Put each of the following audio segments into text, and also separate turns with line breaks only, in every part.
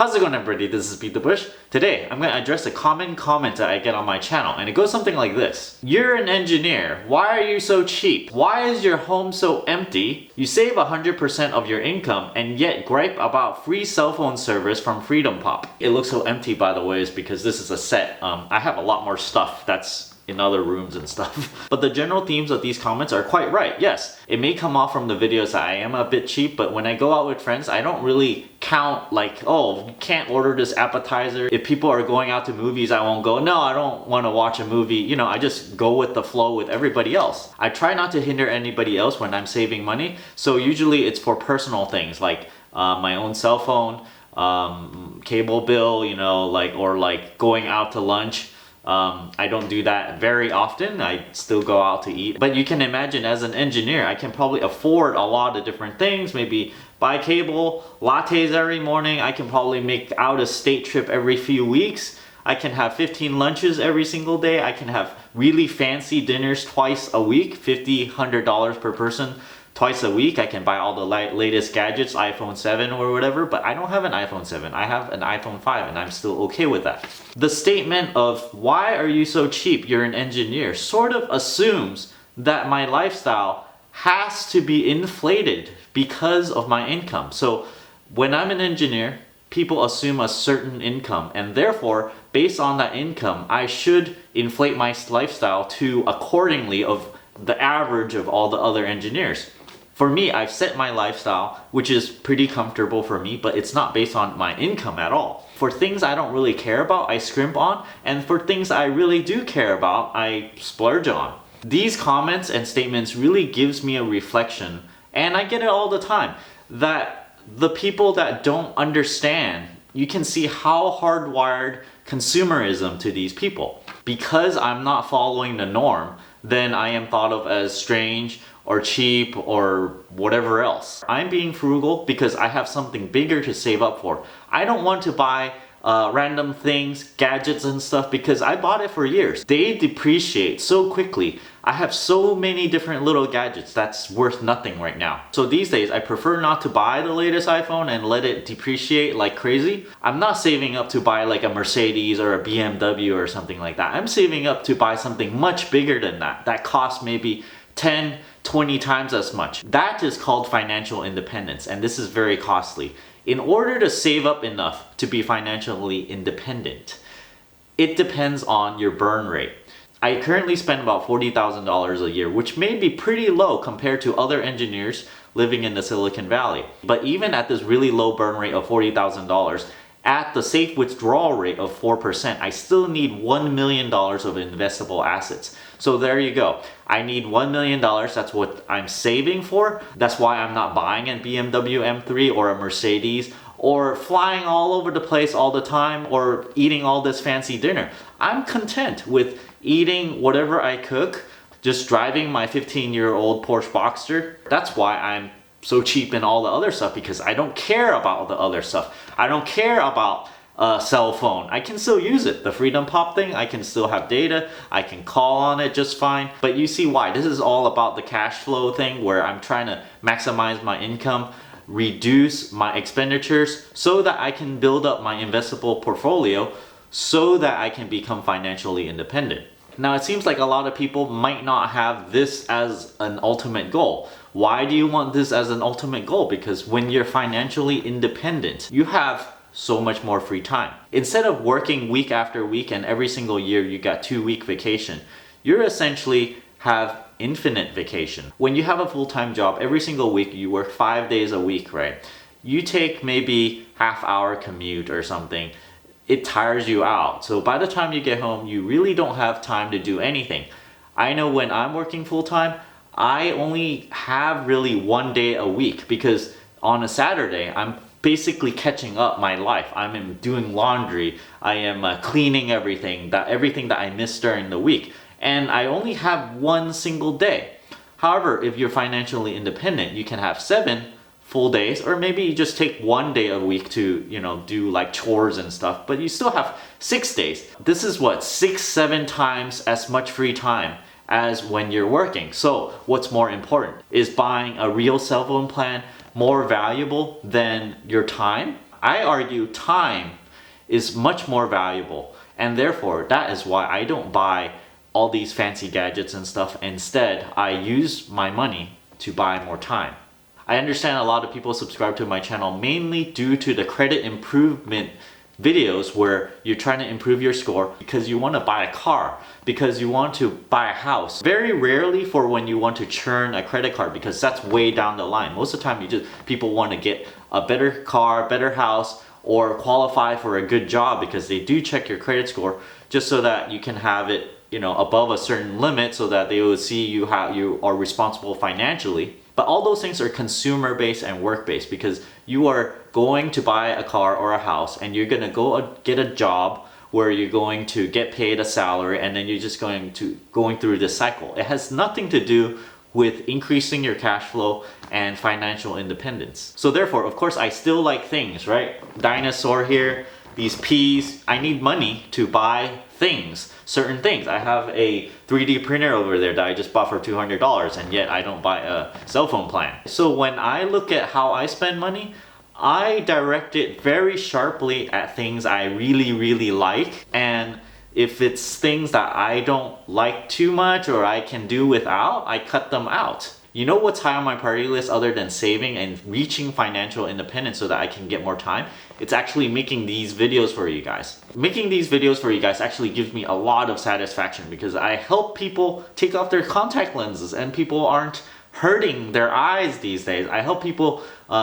How's it going, everybody? This is BeatTheBush. Today, I'm going to address a common comment that I get on my channel, and it goes something like this. You're an engineer. Why are you so cheap? Why is your home so empty? You save 100% of your income and yet gripe about free cell phone service from Freedom Pop. It looks so empty, by the way, is because this is a set. I have a lot more stuff that's in other rooms and stuff. But the general themes of these comments are quite right. Yes, it may come off from the videos that I am a bit cheap, but when I go out with friends, I don't really count like, oh, you can't order this appetizer. If people are going out to movies, I won't go, no, I don't want to watch a movie. You know, I just go with the flow with everybody else. I try not to hinder anybody else when I'm saving money. So usually it's for personal things like my own cell phone, cable bill, you know, or going out to lunch. I don't do that very often. I still go out to eat. But you can imagine, as an engineer, I can probably afford a lot of different things. Maybe buy cable, lattes every morning. I can probably make out a state trip every few weeks. I can have 15 lunches every single day. I can have really fancy dinners twice a week, $50, $100 per person. Twice a week. I can buy all the latest gadgets, iPhone 7 or whatever, but I don't have an iPhone 7. I have an iPhone 5 and I'm still okay with that. The statement of, why are you so cheap? You're an engineer, sort of assumes that my lifestyle has to be inflated because of my income. So when I'm an engineer, people assume a certain income, and therefore, based on that income, I should inflate my lifestyle to accordingly of the average of all the other engineers. For me, I've set my lifestyle, which is pretty comfortable for me, but it's not based on my income at all. For things I don't really care about, I scrimp on, and for things I really do care about, I splurge on. These comments and statements really gives me a reflection, and I get it all the time, that the people that don't understand, you can see how hardwired consumerism to these people. Because I'm not following the norm, then I am thought of as strange or cheap or whatever else. I'm being frugal because I have something bigger to save up for. I don't want to buy random things, gadgets and stuff, because I bought it for years. They depreciate so quickly. I have so many different little gadgets that's worth nothing right now. So these days, I prefer not to buy the latest iPhone and let it depreciate like crazy. I'm not saving up to buy like a Mercedes or a BMW or something like that. I'm saving up to buy something much bigger than that. That costs maybe 10, 20 times as much. That is called financial independence, and this is very costly. In order to save up enough to be financially independent, it depends on your burn rate. I currently spend about $40,000 a year, which may be pretty low compared to other engineers living in the Silicon Valley. But even at this really low burn rate of $40,000, at the safe withdrawal rate of 4%, I still need $1 million of investable assets. So there you go. I need $1 million. That's what I'm saving for. That's why I'm not buying a BMW M3 or a Mercedes or flying all over the place all the time or eating all this fancy dinner. I'm content with eating whatever I cook, just driving my 15-year-old Porsche Boxster. That's why I'm so cheap in all the other stuff, because I don't care about the other stuff. I don't care about a cell phone. I can still use it. The Freedom Pop thing, I can still have data. I can call on it just fine. But you see why. This is all about the cash flow thing where I'm trying to maximize my income, reduce my expenditures so that I can build up my investable portfolio so that I can become financially independent. Now, it seems like a lot of people might not have this as an ultimate goal. Why do you want this as an ultimate goal? Because when you're financially independent, you have so much more free time. Instead of working week after week and every single year you got 2-week vacation, you essentially have infinite vacation. When you have a full-time job, every single week you work 5 days a week, right? You take maybe half-hour commute or something. It tires you out. So by the time you get home, you really don't have time to do anything. I know when I'm working full-time, I only have really 1 day a week, because on a Saturday, I'm basically catching up my life. I'm doing laundry. I am cleaning everything that I missed during the week. And I only have one single day. However, if you're financially independent, you can have 7 full days, or maybe you just take 1 day a week to, you know, do like chores and stuff, but you still have 6 days. This is what, 6-7 times as much free time as when you're working. So what's more important? Is buying a real cell phone plan more valuable than your time? I argue time is much more valuable, and therefore that is why I don't buy all these fancy gadgets and stuff. Instead, I use my money to buy more time. I understand a lot of people subscribe to my channel mainly due to the credit improvement videos where you're trying to improve your score because you want to buy a car, because you want to buy a house. Very rarely for when you want to churn a credit card, because that's way down the line. Most of the time people want to get a better car, better house, or qualify for a good job because they do check your credit score just so that you can have it, above a certain limit so that they will see you are responsible financially. But all those things are consumer based and work based, because you are going to buy a car or a house and you're going to go get a job where you're going to get paid a salary, and then you're just going through this cycle. It has nothing to do with increasing your cash flow and financial independence. So therefore, of course, I still like things, right? Dinosaur here, these peas. I need money to buy things, certain things. I have a 3D printer over there that I just bought for $200, and yet I don't buy a cell phone plan. So when I look at how I spend money, I direct it very sharply at things I really, really like. And if it's things that I don't like too much or I can do without, I cut them out. You know what's high on my priority list other than saving and reaching financial independence so that I can get more time? It's actually making these videos for you guys. Making these videos for you guys actually gives me a lot of satisfaction, because I help people take off their contact lenses and people aren't hurting their eyes these days. I help people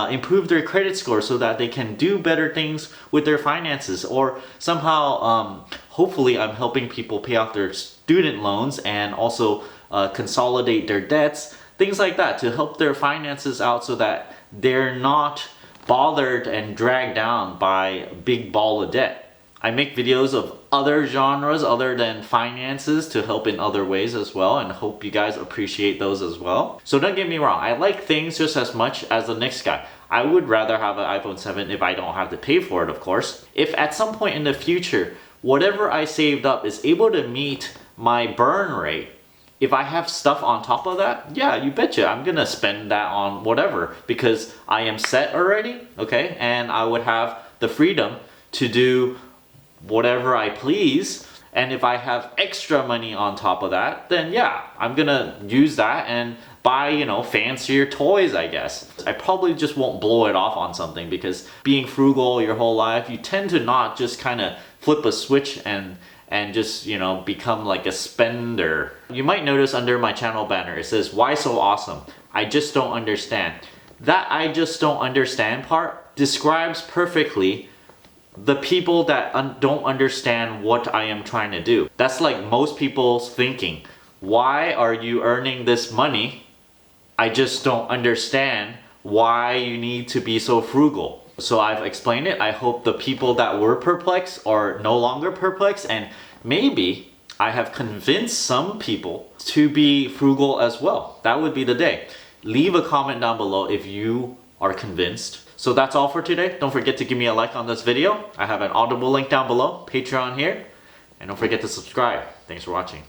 improve their credit score so that they can do better things with their finances, or somehow hopefully I'm helping people pay off their student loans and also consolidate their debts, things like that, to help their finances out so that they're not bothered and dragged down by a big ball of debt. I make videos of other genres other than finances to help in other ways as well, and hope you guys appreciate those as well. So don't get me wrong, I like things just as much as the next guy. I would rather have an iPhone 7 if I don't have to pay for it, of course. If at some point in the future, whatever I saved up is able to meet my burn rate, if I have stuff on top of that, yeah, you betcha, I'm gonna spend that on whatever, because I am set already, okay? And I would have the freedom to do whatever I please. And if I have extra money on top of that, then yeah, I'm gonna use that and buy, fancier toys, I guess. I probably just won't blow it off on something, because being frugal your whole life, you tend to not just kind of flip a switch and just, become like a spender. You might notice under my channel banner, it says, "Why so awesome? I just don't understand." That "I just don't understand" part describes perfectly the people that don't understand what I am trying to do. That's like most people's thinking. Why are you earning this money? I just don't understand why you need to be so frugal. So I've explained it. I hope the people that were perplexed are no longer perplexed, and maybe I have convinced some people to be frugal as well. That would be the day. Leave a comment down below if you are convinced. So that's all for today. Don't forget to give me a like on this video. I have an Audible link down below, Patreon here, and don't forget to subscribe. Thanks for watching.